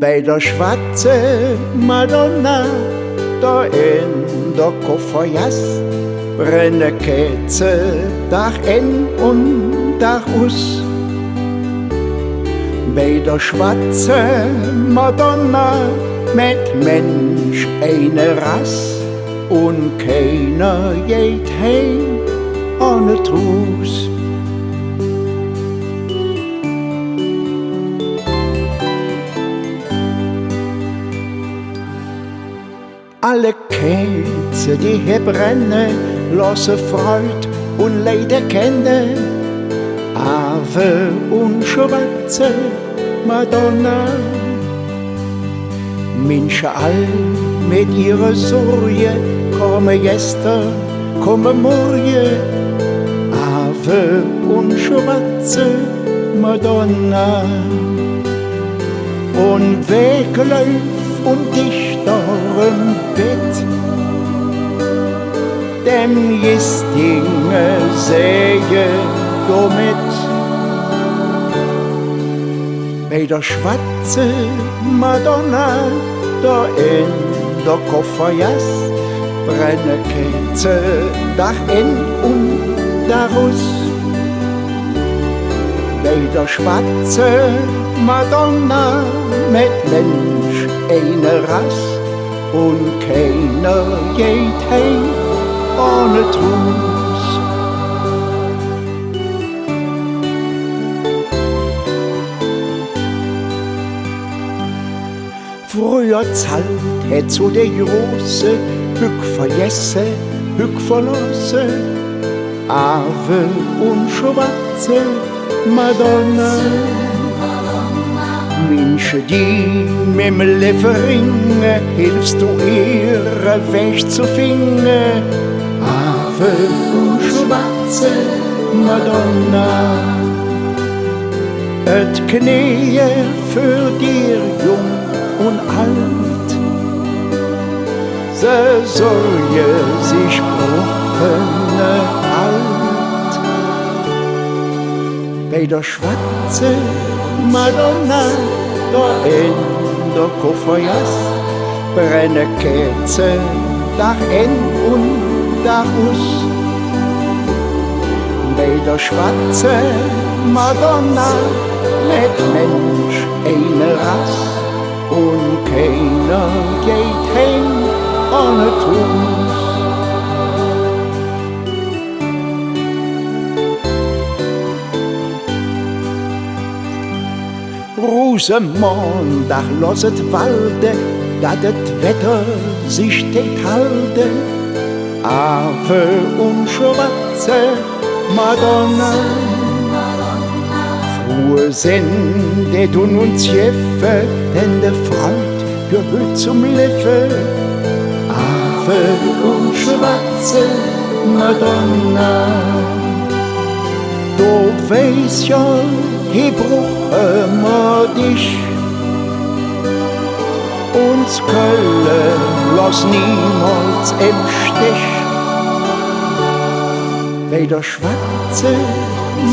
Bei der schwarzen Madonna, da in der Kofferjas, brenne Kerze Tag in und Tag aus. Bei der schwarzen Madonna, mit Mensch eine Rass, und keiner geht heim ohne Truß. Alle Kerzen, die hier brennen, lassen Freud und Leid erkennen. Ave und schwarze Madonna. Menschen all mit ihrer Sorge, kommen gestern, kommen morgen. Ave und schwarze Madonna. Und wegläuft und dich im Bett, dem ist Dinge säge damit. Bei der schwarze Madonna, da in der Kofferjas, brenne Kerze Dach in und Dach aus. Bei der schwarze Madonna, mit Mensch eine Rass, und keiner geht heim ohne Truß. Früher Zeit hätt so der Große Hück vergessen, Hück verlassen. Ave und schwarze Madonna. Menschen, die mit dem Leben ringen, hilfst du ihre Weg zu finden. Ave und schwarze Madonna. Et Knie für dir, jung und alt. Sie soll sich bruchene alt. Bei der schwarze Madonna, da in der Kofferjas, brenne Kerze Dach in und Dach aus. Bei der schwarze Madonna, mit Mensch eine Rass, und keiner geht heim ohne Truß. Rosenmond, ach loset walde, dat et Wetter sich det halde. Ave und schwarze Madonna. Frohe sind det tun uns Jeffe, denn der Freud gehört zum Leffe. Ave und schwarze Madonna. Du weißt ja, ich bruche mir dich. Uns Kölle lass niemals im Stich. Bei der schwarze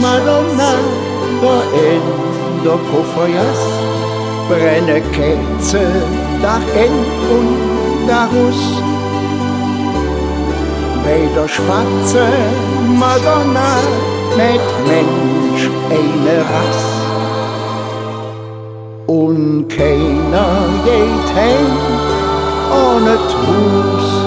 Madonna, da in der Kofferjas, brenne Kerze Dach in und Dach aus. Bei der schwarze Madonna, mit Mensch eine Rass, und keiner geht heim ohne Truß.